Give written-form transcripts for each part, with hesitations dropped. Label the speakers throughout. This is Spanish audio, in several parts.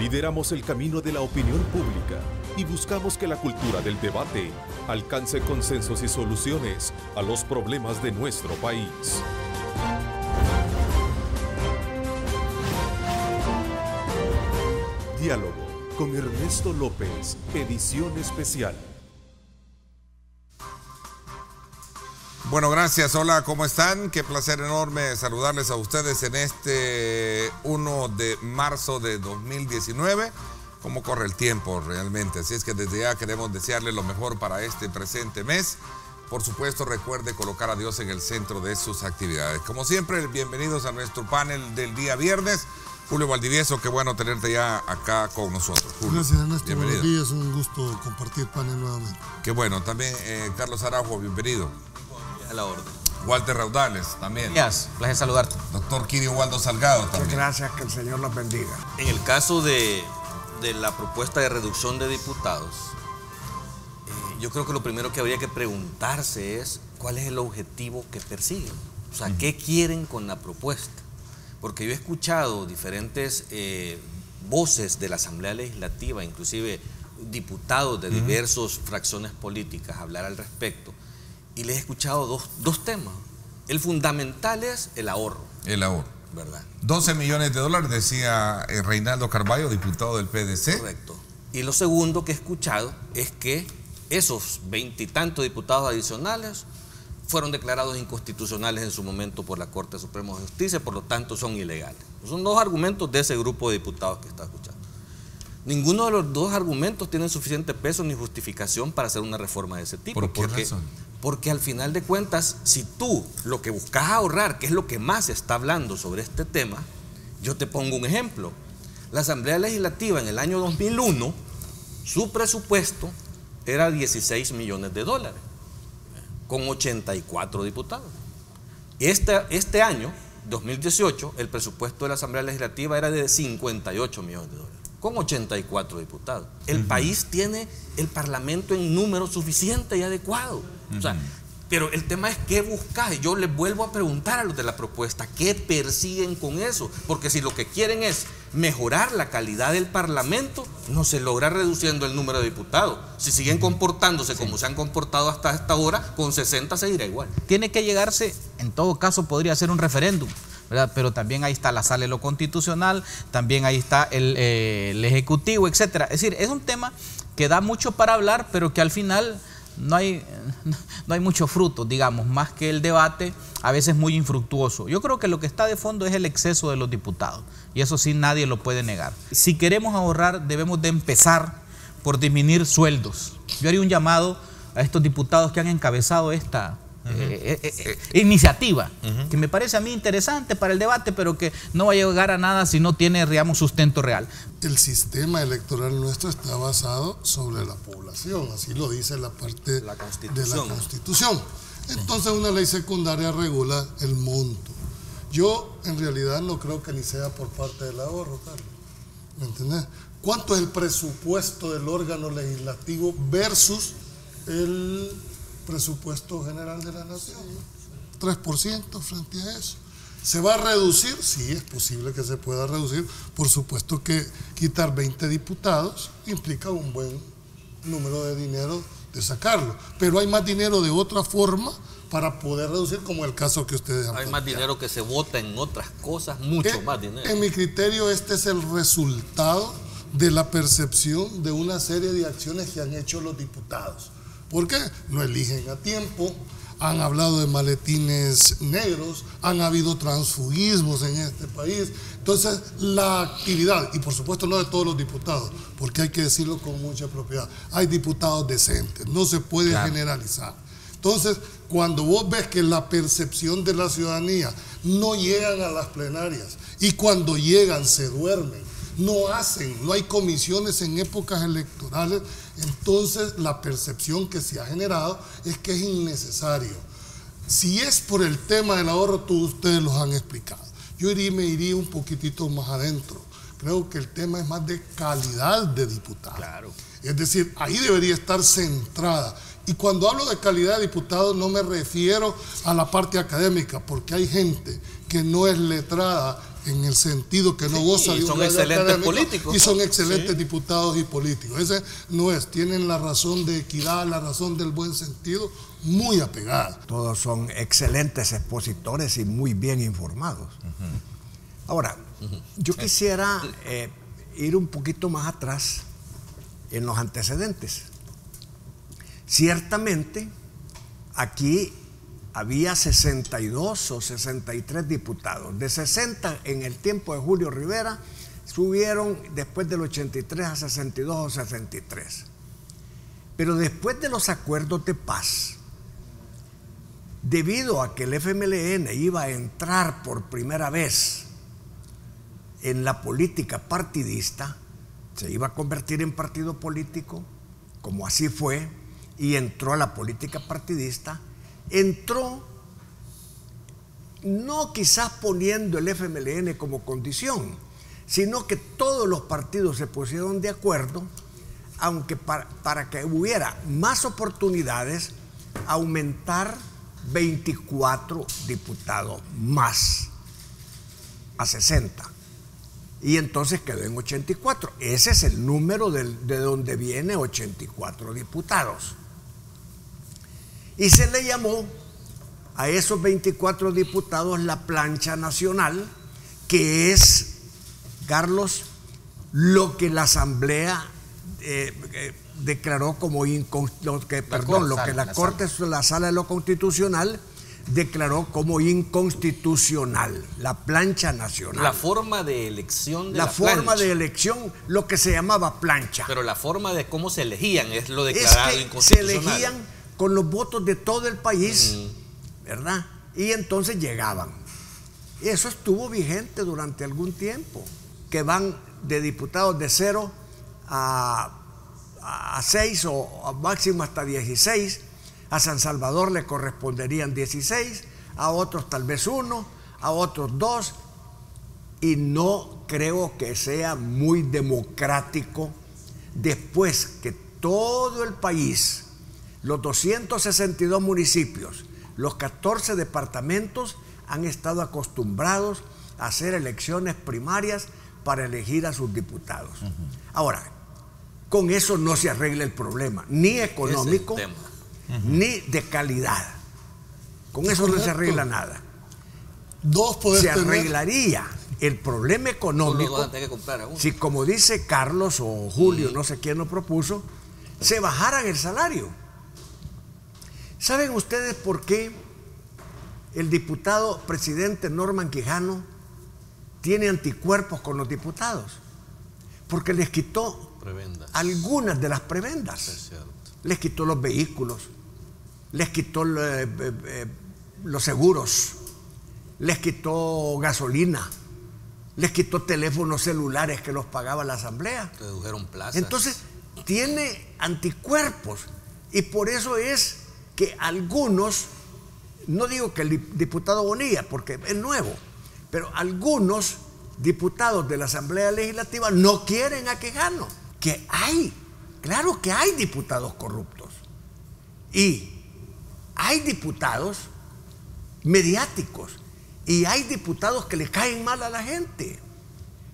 Speaker 1: Lideramos el camino de la opinión pública y buscamos que la cultura del debate alcance consensos y soluciones a los problemas de nuestro país. Diálogo con Ernesto López, edición especial.
Speaker 2: Bueno, gracias. Hola, ¿cómo están? Qué placer enorme saludarles a ustedes en este 1 de marzo de 2019. ¿Cómo corre el tiempo realmente? Así es que desde ya queremos desearle lo mejor para este presente mes. Por supuesto, recuerde colocar a Dios en el centro de sus actividades. Como siempre, bienvenidos a nuestro panel del día viernes. Julio Valdivieso, qué bueno tenerte ya acá con nosotros. Julio,
Speaker 3: gracias, Ernesto.
Speaker 2: Bienvenido.
Speaker 3: Buenos días, un gusto compartir panel nuevamente.
Speaker 2: Qué bueno. También Carlos Araujo, bienvenido.
Speaker 4: A la orden.
Speaker 2: Walter Raudales, también.
Speaker 4: Gracias, placer saludarte.
Speaker 2: Doctor Kirio Waldo Salgado, también.
Speaker 5: Muchas gracias, que el Señor los bendiga.
Speaker 4: En el caso de la propuesta de reducción de diputados, yo creo que lo primero que habría que preguntarse es cuál es el objetivo que persiguen. O sea, ¿qué quieren con la propuesta? Porque yo he escuchado diferentes voces de la Asamblea Legislativa, inclusive diputados de diversas fracciones políticas, hablar al respecto. Y les he escuchado dos temas. El fundamental es el ahorro.
Speaker 2: El ahorro.
Speaker 4: ¿Verdad?
Speaker 2: 12 millones de dólares, decía Reinaldo Carballo, diputado del PDC.
Speaker 4: Correcto. Y lo segundo que he escuchado es que esos 20 y tantos diputados adicionales fueron declarados inconstitucionales en su momento por la Corte Suprema de Justicia, por lo tanto son ilegales. Son dos argumentos de ese grupo de diputados que está escuchando. Ninguno de los dos argumentos tiene suficiente peso ni justificación para hacer una reforma de ese tipo.
Speaker 2: ¿Por qué razón?
Speaker 4: Porque al final de cuentas, si tú lo que buscas ahorrar, que es lo que más se está hablando sobre este tema, yo te pongo un ejemplo. La Asamblea Legislativa en el año 2001, su presupuesto era 16 millones de dólares, con 84 diputados. Este año, 2018, el presupuesto de la Asamblea Legislativa era de 58 millones de dólares, con 84 diputados. El país tiene el Parlamento en número suficiente y adecuado. O sea, pero el tema es qué buscas. Yo les vuelvo a preguntar a los de la propuesta, ¿qué persiguen con eso? Porque si lo que quieren es mejorar la calidad del Parlamento, no se logra reduciendo el número de diputados. Si siguen comportándose como se han comportado hasta esta hora, con 60 seguirá igual.
Speaker 6: Tiene que llegarse, en todo caso podría ser un referéndum, ¿verdad? Pero también ahí está la sala de lo constitucional, también ahí está el ejecutivo, etcétera. Es decir, es un tema que da mucho para hablar, pero que al final no hay mucho fruto, digamos, más que el debate, a veces muy infructuoso. Yo creo que lo que está de fondo es el exceso de los diputados, y eso sí nadie lo puede negar. Si queremos ahorrar, debemos de empezar por disminuir sueldos. Yo haría un llamado a estos diputados que han encabezado esta iniciativa, que me parece a mí interesante para el debate, pero que no va a llegar a nada si no tiene, digamos, sustento real.
Speaker 3: El sistema electoral nuestro está basado sobre la población, así lo dice la parte de la Constitución. Entonces una ley secundaria regula el monto. Yo en realidad no creo que ni sea por parte del ahorro, Carlos. ¿Me entendés? ¿Cuánto es el presupuesto del órgano legislativo versus el presupuesto general de la nación? 3% frente a eso. ¿Se va a reducir? Sí, es posible que se pueda reducir. Por supuesto que quitar 20 diputados implica un buen número de dinero de sacarlo. Pero hay más dinero de otra forma para poder reducir, como el caso que ustedes han planteado.
Speaker 4: Hay más dinero que se vota en otras cosas, mucho más dinero.
Speaker 3: En mi criterio, este es el resultado de la percepción de una serie de acciones que han hecho los diputados. ¿Por qué? No eligen a tiempo, han hablado de maletines negros, han habido transfugismos en este país. Entonces, la actividad, y por supuesto no de todos los diputados, porque hay que decirlo con mucha propiedad, hay diputados decentes, no se puede generalizar. Entonces, cuando vos ves que la percepción de la ciudadanía no llegan a las plenarias, y cuando llegan se duermen, no hay comisiones en épocas electorales, entonces la percepción que se ha generado es que es innecesario. Si es por el tema del ahorro, ustedes los han explicado. Yo me iría un poquitito más adentro. Creo que el tema es más de calidad de diputados.
Speaker 4: Claro.
Speaker 3: Es decir, ahí debería estar centrada. Y cuando hablo de calidad de diputados no me refiero a la parte académica, porque hay gente que no es letrada, en el sentido que no goza de un
Speaker 4: son
Speaker 3: grado
Speaker 4: excelentes
Speaker 3: académico,
Speaker 4: políticos,
Speaker 3: y son
Speaker 4: ¿no?
Speaker 3: excelentes
Speaker 4: Sí.
Speaker 3: diputados y políticos. Ese no es, tienen la razón de equidad, la razón del buen sentido muy apegada.
Speaker 5: Todos son excelentes expositores y muy bien informados. Ahora, yo quisiera ir un poquito más atrás en los antecedentes. Ciertamente, aquí había 62 o 63 diputados. De 60 en el tiempo de Julio Rivera, subieron después del 83 a 62 o 63. Pero después de los acuerdos de paz, debido a que el FMLN iba a entrar por primera vez en la política partidista, se iba a convertir en partido político, como así fue, y entró a la política partidista, entró no quizás poniendo el FMLN como condición, sino que todos los partidos se pusieron de acuerdo, aunque para que hubiera más oportunidades, aumentar 24 diputados más a 60. Y entonces quedó en 84. Ese es el número de donde viene 84 diputados. Y se le llamó a esos 24 diputados la plancha nacional, que es, Carlos, lo que la Asamblea declaró como lo que la Corte, la Sala de lo Constitucional declaró como inconstitucional, la plancha nacional.
Speaker 4: La forma de elección de la
Speaker 5: forma
Speaker 4: plancha.
Speaker 5: de elección, lo que se llamaba plancha.
Speaker 4: Pero la forma de cómo se elegían es lo declarado
Speaker 5: es que
Speaker 4: inconstitucional.
Speaker 5: se elegían con los votos de todo el país, ¿verdad? Y entonces llegaban. Y eso estuvo vigente durante algún tiempo, que van de diputados de 0 a 6 o máximo hasta 16. A San Salvador le corresponderían 16, a otros tal vez 1, a otros 2, y no creo que sea muy democrático después que todo el país, los 262 municipios, los 14 departamentos han estado acostumbrados a hacer elecciones primarias para elegir a sus diputados. Ahora, con eso no se arregla el problema, ni económico, ni de calidad. Con eso no se arregla nada. Se arreglaría el problema económico si, como dice Carlos o Julio, no sé quién lo propuso, se bajaran el salario. ¿Saben ustedes por qué el diputado presidente Norman Quijano tiene anticuerpos con los diputados? Porque les quitó algunas de las prebendas. Les quitó los vehículos, les quitó los seguros, les quitó gasolina, les quitó teléfonos celulares que los pagaba la Asamblea.
Speaker 4: Redujeron plazas.
Speaker 5: Entonces, tiene anticuerpos, y por eso es que algunos, no digo que el diputado Bonilla, porque es nuevo, pero algunos diputados de la Asamblea Legislativa no quieren a Quijano. Que hay, claro que hay diputados corruptos, y hay diputados mediáticos, y hay diputados que le caen mal a la gente.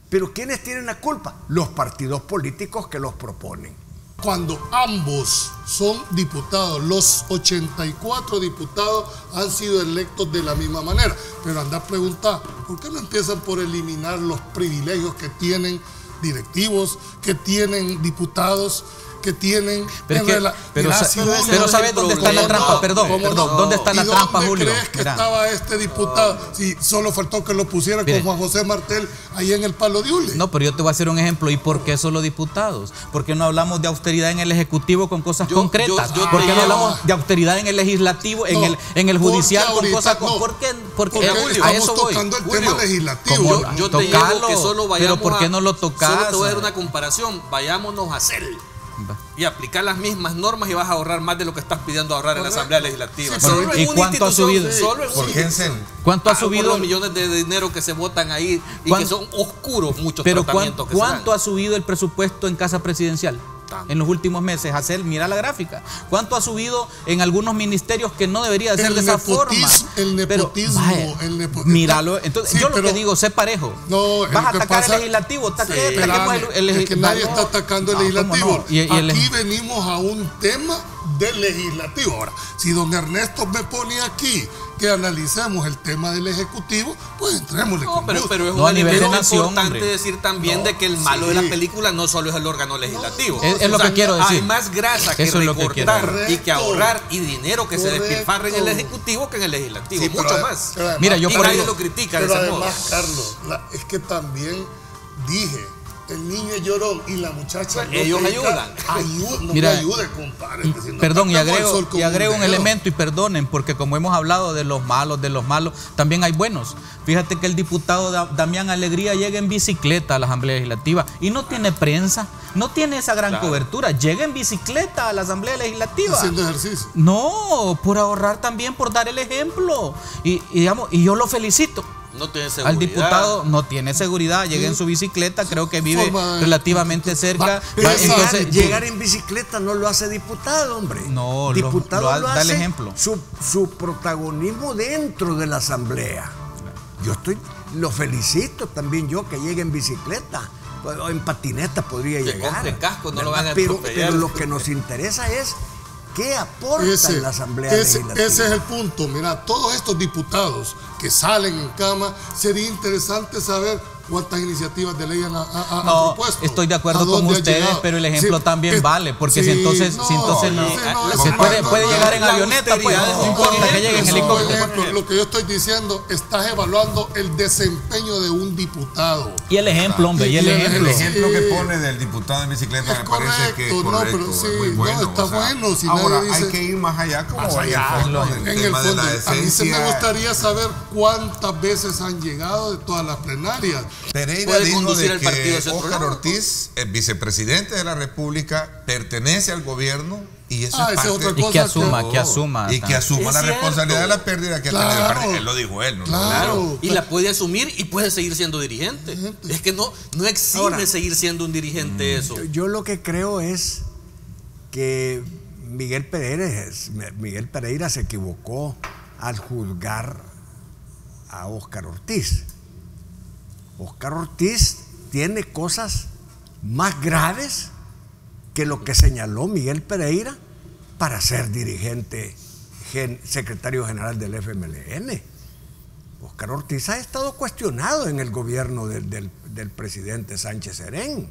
Speaker 5: Pero ¿quiénes tienen la culpa? Los partidos políticos que los proponen.
Speaker 3: Cuando ambos son diputados, los 84 diputados han sido electos de la misma manera. Pero anda a preguntar, ¿por qué no empiezan por eliminar los privilegios que tienen directivos, que tienen diputados, que tienen...
Speaker 6: Pero ¿sabes dónde está la trampa? Perdón, ¿dónde está la trampa, Julio?
Speaker 3: ¿Dónde crees que estaba este diputado? Si solo faltó que lo pusiera con Juan José Martel ahí en el Palo de Hule.
Speaker 6: No, pero yo te voy a hacer un ejemplo. ¿Y por qué solo diputados? ¿Por qué no hablamos de austeridad en el Ejecutivo con cosas concretas? ¿Por qué no hablamos de austeridad en el Legislativo, en el Judicial con cosas concretas? Porque
Speaker 3: a eso voy. Estamos tocando el tema legislativo.
Speaker 4: Yo te digo que solo vayamos.
Speaker 6: Pero ¿por qué no lo tocas?
Speaker 4: Solo te voy a dar una comparación. Vayámonos a CEL y aplicar las mismas normas y vas a ahorrar más de lo que estás pidiendo ahorrar en la Asamblea Legislativa.
Speaker 6: Sí, ¿y cuánto ha subido?
Speaker 4: ¿Cuánto ha subido? Los millones de dinero que se votan ahí y que son oscuros muchos tratamientos que se dan.
Speaker 6: ¿Cuánto ha subido el presupuesto en Casa Presidencial? en los últimos meses. Hacer, mira la gráfica. ¿Cuánto ha subido en algunos ministerios que no debería de ser de esa forma?
Speaker 3: El nepotismo.
Speaker 6: Míralo. Entonces,
Speaker 3: sí,
Speaker 6: yo lo que digo, sé parejo.
Speaker 3: No,
Speaker 6: vas a atacar el legislativo.
Speaker 3: Es que nadie está atacando el legislativo.
Speaker 6: No.
Speaker 3: Aquí venimos a un tema del legislativo. Ahora, si don Ernesto me pone aquí que analicemos el tema del ejecutivo, pues entrémosle con
Speaker 4: pero es
Speaker 6: no,
Speaker 4: un elemento
Speaker 6: nación,
Speaker 4: importante
Speaker 6: hombre.
Speaker 4: decir también de que el malo de la película no solo es el órgano legislativo.
Speaker 6: Es lo que quiero decir.
Speaker 4: Hay más grasa que
Speaker 6: Eso es
Speaker 4: recortar
Speaker 6: lo que
Speaker 4: y que ahorrar y dinero que se despilfarra en el ejecutivo que en el legislativo.
Speaker 3: Sí,
Speaker 4: mucho más.
Speaker 3: Además,
Speaker 6: mira, yo
Speaker 4: y
Speaker 6: por
Speaker 4: nadie
Speaker 6: ahí
Speaker 4: lo critica
Speaker 3: pero
Speaker 4: de ese
Speaker 3: además,
Speaker 4: modo.
Speaker 3: Carlos, es que también dije, el niño es llorón y la muchacha
Speaker 4: Ellos ayudan.
Speaker 3: No
Speaker 6: mira,
Speaker 3: me ayude, compadre. Si no
Speaker 6: perdón, y
Speaker 3: tapamos el sol con
Speaker 6: agrego un
Speaker 3: dedo.
Speaker 6: elemento, y perdonen, porque como hemos hablado de los malos, también hay buenos. Fíjate que el diputado Damián Alegría llega en bicicleta a la Asamblea Legislativa y no tiene prensa, no tiene esa gran cobertura. Llega en bicicleta a la Asamblea Legislativa.
Speaker 3: Haciendo ejercicio.
Speaker 6: No, por ahorrar también, por dar el ejemplo. Y yo lo felicito.
Speaker 4: No tiene seguridad.
Speaker 6: Al diputado no tiene seguridad, llega en su bicicleta, creo que vive relativamente cerca.
Speaker 5: Entonces, llegar en bicicleta no lo hace diputado, hombre.
Speaker 6: No,
Speaker 5: diputado lo
Speaker 6: da el
Speaker 5: hace
Speaker 6: ejemplo.
Speaker 5: Su protagonismo dentro de la asamblea. Lo felicito también yo que llegue en bicicleta. O en patineta podría llegar.
Speaker 4: Compre casco, no lo van a
Speaker 5: pero
Speaker 4: atropellar.
Speaker 5: lo que nos interesa es qué aporta en la asamblea legislativa.
Speaker 3: Ese es el punto. Mira, todos estos diputados que salen en cama, sería interesante saber cuántas iniciativas de ley han propuesto.
Speaker 6: Estoy de acuerdo con ustedes, pero el ejemplo también vale, porque si entonces se puede llegar en avioneta, pues no importa que llegue en helicóptero.
Speaker 3: Lo que yo estoy diciendo, estás evaluando el desempeño de un diputado.
Speaker 6: Y el ejemplo, hombre, y el ejemplo.
Speaker 2: El ejemplo que pone del diputado en bicicleta
Speaker 3: Es
Speaker 2: me parece que es
Speaker 3: correcto,
Speaker 2: correcto,
Speaker 3: pero sí,
Speaker 2: es muy bueno.
Speaker 3: está bueno. Si
Speaker 2: ahora,
Speaker 3: nadie dice,
Speaker 2: hay que ir más allá, como
Speaker 3: más
Speaker 2: en el
Speaker 3: allá,
Speaker 2: fondo del
Speaker 3: en el
Speaker 2: tema de
Speaker 3: fondo.
Speaker 2: la
Speaker 3: A mí se me
Speaker 2: esencia.
Speaker 3: gustaría saber cuántas veces han llegado de todas las plenarias.
Speaker 2: Pereira dijo
Speaker 4: conducir
Speaker 2: de
Speaker 4: el partido
Speaker 2: que
Speaker 4: hacia otro
Speaker 2: Óscar
Speaker 4: lado.
Speaker 2: Ortiz, el vicepresidente de la República, pertenece al gobierno y eso es
Speaker 3: esa es
Speaker 2: parte
Speaker 3: otra
Speaker 6: Y
Speaker 3: cosa
Speaker 6: que asuma.
Speaker 2: y que asuma
Speaker 4: Es
Speaker 2: la
Speaker 4: cierto.
Speaker 2: responsabilidad de la pérdida que ha tenido el partido. Él lo dijo él, ¿no?
Speaker 3: Claro.
Speaker 4: Y la puede asumir y puede seguir siendo dirigente. Es que no exime
Speaker 5: Ahora,
Speaker 4: seguir siendo un dirigente eso.
Speaker 5: Yo lo que creo es que Miguel Pereira se equivocó al juzgar a Óscar Ortiz. Óscar Ortiz tiene cosas más graves que lo que señaló Miguel Pereira para ser dirigente, secretario general del FMLN. Óscar Ortiz ha estado cuestionado en el gobierno del presidente Sánchez Serén.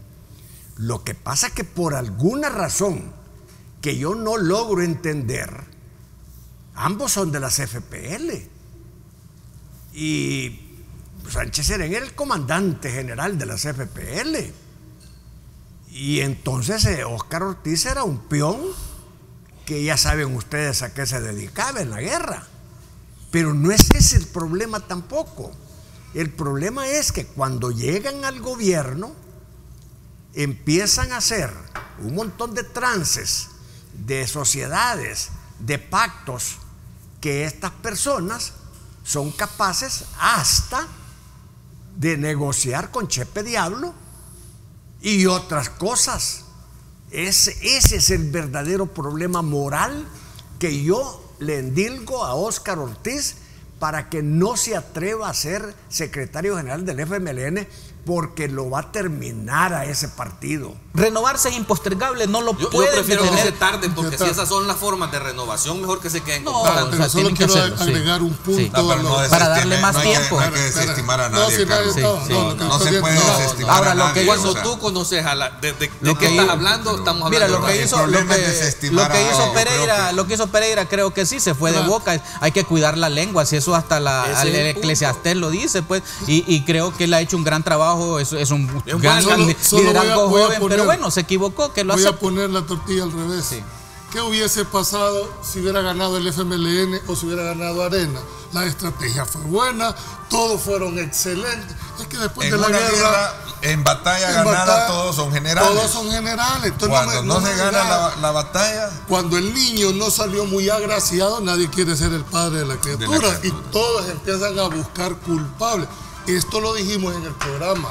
Speaker 5: Lo que pasa es que por alguna razón que yo no logro entender, ambos son de la CFPL. Y Sánchez Serén era el comandante general de la CFPL. Y entonces Óscar Ortiz era un peón que ya saben ustedes a qué se dedicaba en la guerra. Pero no es ese el problema tampoco. El problema es que cuando llegan al gobierno empiezan a hacer un montón de trances, de sociedades, de pactos, que estas personas son capaces hasta de negociar con Chepe Diablo y otras cosas. Ese es el verdadero problema moral que yo le endilgo a Óscar Ortiz para que no se atreva a ser secretario general del FMLN, porque lo va a terminar a ese partido.
Speaker 6: Renovarse es impostergable, no lo
Speaker 4: Yo
Speaker 6: pueden
Speaker 4: prefiero que se
Speaker 6: detener.
Speaker 4: tarden, porque si esas son las formas de renovación, mejor que se queden
Speaker 6: No,
Speaker 4: constantes.
Speaker 6: o sea,
Speaker 3: Solo
Speaker 6: tienen que
Speaker 3: quiero
Speaker 6: hacerlo, sí.
Speaker 3: agregar un punto.
Speaker 6: Sí.
Speaker 2: No, pero no
Speaker 6: Para darle más
Speaker 2: no hay que-
Speaker 6: tiempo.
Speaker 2: No hay que desestimar a nadie,
Speaker 3: sí,
Speaker 2: Carlos.
Speaker 3: sí,
Speaker 2: No se puede desestimar
Speaker 6: Ahora,
Speaker 2: a
Speaker 6: lo
Speaker 2: nadie.
Speaker 6: que
Speaker 4: Cuando
Speaker 2: o sea,
Speaker 4: tú conoces a la de
Speaker 6: Lo
Speaker 4: qué
Speaker 6: que
Speaker 4: estás
Speaker 6: yo-
Speaker 4: hablando, estamos hablando
Speaker 6: Mira,
Speaker 4: de
Speaker 6: lo que
Speaker 2: el
Speaker 6: hizo,
Speaker 2: problema es desestimar a alguien, yo creo que-
Speaker 6: lo que hizo Pereira, creo que sí se fue de boca. Hay que cuidar la lengua, si eso hasta
Speaker 4: Ese
Speaker 6: el
Speaker 4: es el
Speaker 6: Eclesiastés lo dice, pues. Y creo que él ha hecho un gran trabajo, es un gran
Speaker 3: Solo
Speaker 6: liderazgo
Speaker 3: voy a
Speaker 6: joven,
Speaker 3: poner-
Speaker 6: pero bueno, se equivocó, que lo
Speaker 3: Voy a
Speaker 6: hace.
Speaker 3: poner la tortilla al revés.
Speaker 6: Sí.
Speaker 3: ¿Qué hubiese pasado si hubiera ganado el FMLN o si hubiera ganado Arena? La estrategia fue buena, todos fueron excelentes. Es que después
Speaker 2: En
Speaker 3: de la
Speaker 2: una
Speaker 3: guerra,
Speaker 2: guerra, en batalla
Speaker 3: en
Speaker 2: ganada,
Speaker 3: batalla,
Speaker 2: todos son generales.
Speaker 3: Todos son generales. Entonces,
Speaker 2: Cuando no
Speaker 3: me
Speaker 2: se gana
Speaker 3: digas,
Speaker 2: la batalla,
Speaker 3: cuando el niño no salió muy agraciado, nadie quiere ser el padre de la criatura. Y todos empiezan a buscar culpables. Esto lo dijimos en el programa,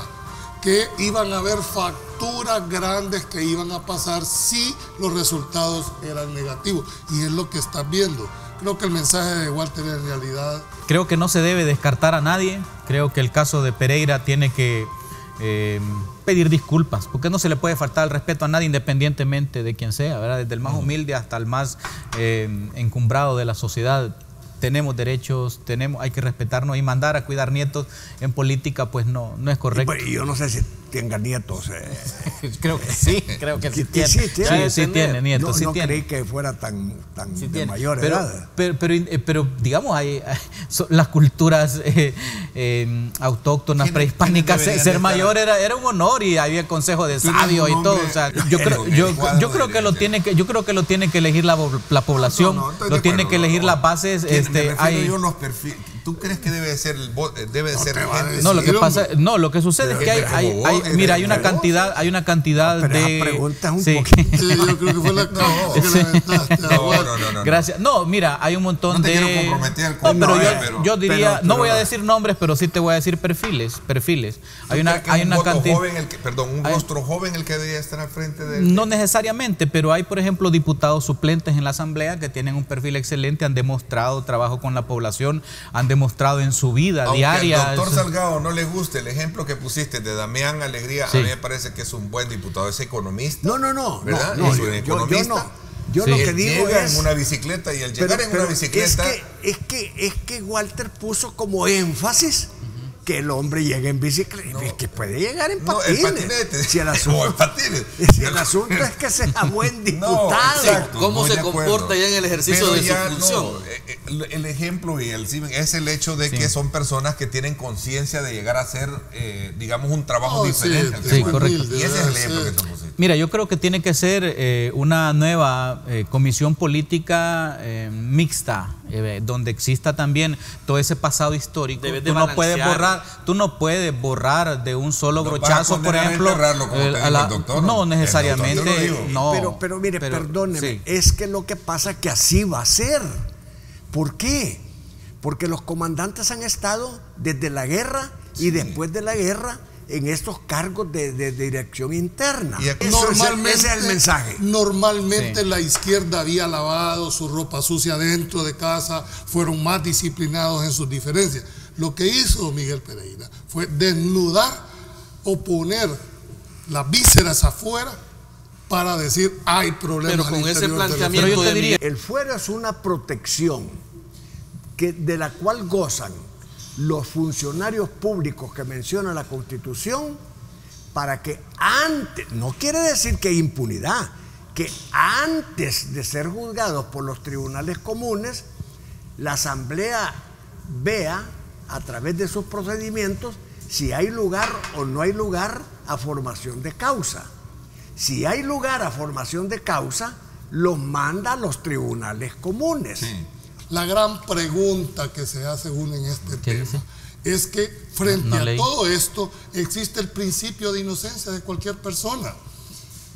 Speaker 3: que iban a haber factores facturas grandes que iban a pasar si los resultados eran negativos. Y es lo que estás viendo. Creo que el mensaje de Walter en realidad...
Speaker 6: Creo que no se debe descartar a nadie. Creo que el caso de Pereira tiene que pedir disculpas, porque no se le puede faltar el respeto a nadie independientemente de quién sea, ¿verdad? Desde el más humilde hasta el más encumbrado de la sociedad. Tenemos derechos, hay que respetarnos, y mandar a cuidar nietos en política pues no es correcto.
Speaker 5: Y yo no sé si tenga nietos.
Speaker 6: Creo que sí tiene. Sí tiene nietos.
Speaker 5: No creí que fuera tan de mayor edad.
Speaker 6: Pero digamos, las culturas autóctonas, prehispánicas, ser mayor era un honor, y había consejo de sabios y todo. O sea, yo creo que lo tiene que elegir la población, lo tiene que elegir las bases.
Speaker 2: Los perfiles. ¿Tú crees que debe ser gente?
Speaker 6: No, lo que sucede es que hay una cantidad
Speaker 5: pero
Speaker 6: de
Speaker 5: preguntas un
Speaker 3: poquito. Sí, yo creo que fue la
Speaker 2: No.
Speaker 6: Gracias. No, mira, hay un montón de...
Speaker 2: No te quiero comprometer.
Speaker 6: Pero yo diría, no voy a decir nombres, pero sí te voy a decir perfiles. Hay una cantidad...
Speaker 2: un rostro joven el que debería estar al frente de...
Speaker 6: No necesariamente, pero hay, por ejemplo, diputados suplentes en la Asamblea que tienen un perfil excelente, han demostrado trabajo con la población, han demostrado en su vida diaria.
Speaker 2: Al doctor Salgado no le guste el ejemplo que pusiste de Damián Alegría, sí. A mí me parece que es un buen diputado, es economista. ¿Verdad?
Speaker 5: No,
Speaker 2: es un economista.
Speaker 5: Yo lo que digo
Speaker 2: llega
Speaker 5: es
Speaker 2: en una bicicleta, y al llegar en una bicicleta...
Speaker 5: Es que Walter puso como énfasis que el hombre llegue en bicicleta, es que puede llegar en patines.
Speaker 2: No, en patinete.
Speaker 5: Si el asunto es que sea buen diputado.
Speaker 2: Exacto,
Speaker 4: ¿Cómo se comporta ya en el ejercicio de su función?
Speaker 2: El ejemplo y es el hecho de que son personas que tienen conciencia de llegar a hacer, digamos, un trabajo diferente.
Speaker 6: Sí, correcto.
Speaker 2: Y ese es el ejemplo que tú pusiste.
Speaker 6: Mira, yo creo que tiene que ser una nueva comisión política mixta, donde exista también todo ese pasado histórico. Tú no puedes borrar de un solo brochazo, por ejemplo. No necesariamente.
Speaker 5: Pero mire, perdóneme, es que lo que pasa es que así va a ser. ¿Por qué? Porque los comandantes han estado desde la guerra y después de la guerra en estos cargos de dirección interna.
Speaker 3: Y ese es el mensaje. Normalmente la izquierda había lavado su ropa sucia dentro de casa, fueron más disciplinados en sus diferencias. Lo que hizo Miguel Pereira fue desnudar o poner las vísceras afuera para decir hay problemas.
Speaker 4: Pero con ese planteamiento
Speaker 5: yo te diría, el fuero es una protección de la cual gozan los funcionarios públicos que menciona la Constitución, para que antes, no quiere decir que hay impunidad, que antes de ser juzgados por los tribunales comunes, la Asamblea vea a través de sus procedimientos si hay lugar o no hay lugar a formación de causa. Si hay lugar a formación de causa, los manda a los tribunales comunes.
Speaker 3: Sí. La gran pregunta que se hace uno en este tema es que frente a todo esto existe el principio de inocencia de cualquier persona.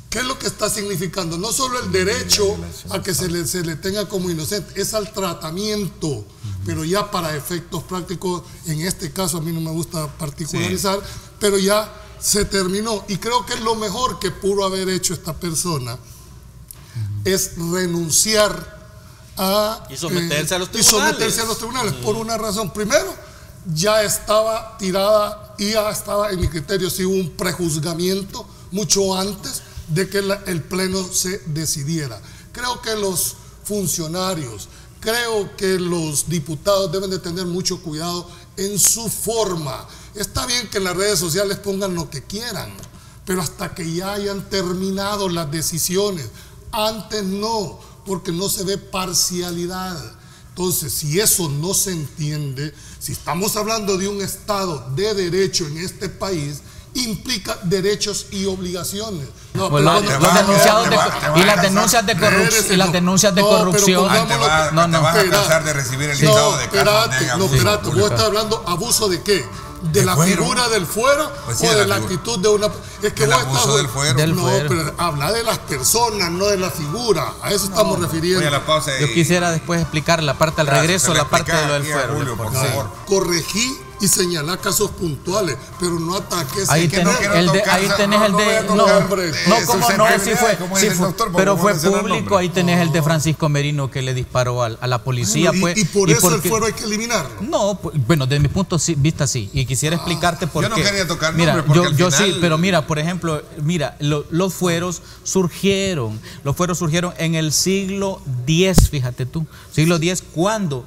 Speaker 3: ¿Qué es lo que está significando? No solo el derecho a que se le tenga como inocente, es al tratamiento, pero ya para efectos prácticos, en este caso a mí no me gusta particularizar, pero ya se terminó. Y creo que lo mejor que pudo haber hecho esta persona es renunciar y someterse a los tribunales. Por una razón. Primero, ya estaba tirada y ya estaba, en mi criterio, sí hubo un prejuzgamiento mucho antes de que el pleno se decidiera. Creo que los funcionarios, creo que los diputados deben de tener mucho cuidado en su forma. Está bien que en las redes sociales pongan lo que quieran, pero hasta que ya hayan terminado las decisiones. Antes no, porque no se ve parcialidad. Entonces, si eso no se entiende, si estamos hablando de un Estado de derecho en este país, implica derechos y obligaciones.
Speaker 6: Las denuncias de corrupción.
Speaker 2: No vas a cansar de recibir el listado de casos.
Speaker 3: Espérate, vos estás hablando abuso de qué. ¿De la figura del fuero o de la actitud de una? Es que vos estás
Speaker 2: del fuero.
Speaker 3: No, pero habla de las personas, no de la figura. A eso estamos refiriendo.
Speaker 6: Yo quisiera después explicar la parte al regreso, la parte de lo del fuero.
Speaker 3: Corregí y señalar casos puntuales, pero no ataques.
Speaker 6: Ahí tenés el de... No, como no, sí fue, pero fue público. Ahí tenés el de Francisco Merino que le disparó a la policía.
Speaker 3: Bueno, y por eso el fuero hay que eliminarlo.
Speaker 6: No, bueno, desde mi punto de vista sí. Y quisiera explicarte por qué.
Speaker 2: Yo no quería tocar
Speaker 6: mira,
Speaker 2: nombre porque
Speaker 6: yo
Speaker 2: al final...
Speaker 6: sí, pero mira, por ejemplo, mira, los fueros surgieron en el siglo X, fíjate tú, siglo X, cuando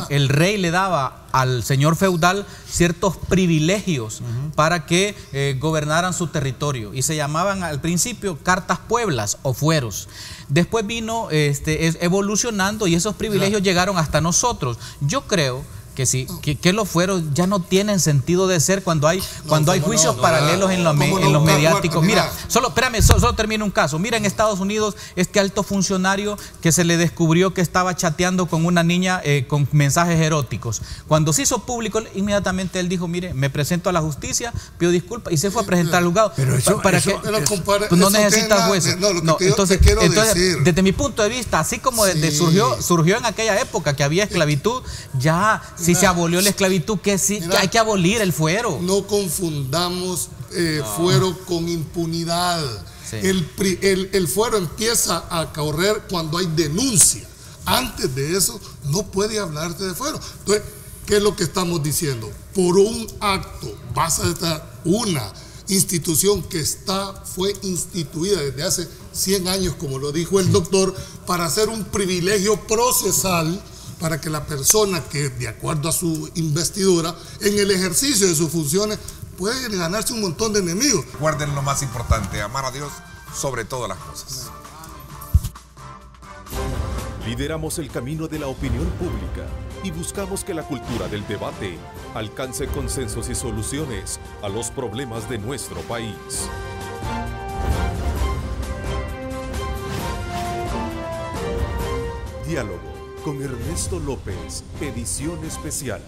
Speaker 6: el rey le daba al señor feudal ciertos privilegios para que gobernaran su territorio, y se llamaban al principio cartas pueblas o fueros. Después vino evolucionando y esos privilegios llegaron hasta nosotros. Yo creo que sí, que los fueros ya no tienen sentido de ser cuando hay juicios paralelos en los mediáticos. Mira, solo termino un caso. Mira, en Estados Unidos, este alto funcionario que se le descubrió que estaba chateando con una niña con mensajes eróticos. Cuando se hizo público, inmediatamente él dijo, mire, me presento a la justicia, pido disculpas, y se fue a presentar al juzgado.
Speaker 5: Pero
Speaker 6: no necesitas jueces. Entonces, desde mi punto de vista, así como surgió en aquella época que había esclavitud, ya... Si se abolió la esclavitud, que hay que abolir el fuero.
Speaker 3: No confundamos fuero con impunidad. Sí. El fuero empieza a correr cuando hay denuncia. Antes de eso no puede hablarse de fuero. Entonces, ¿qué es lo que estamos diciendo? Por un acto, vas a estar una institución que fue instituida desde hace 100 años, como lo dijo el doctor, para hacer un privilegio procesal para que la persona que, de acuerdo a su investidura, en el ejercicio de sus funciones, puede ganarse un montón de enemigos.
Speaker 2: Recuerden lo más importante, amar a Dios sobre todas las cosas.
Speaker 1: Lideramos el camino de la opinión pública y buscamos que la cultura del debate alcance consensos y soluciones a los problemas de nuestro país. Diálogo con Ernesto López, edición especial.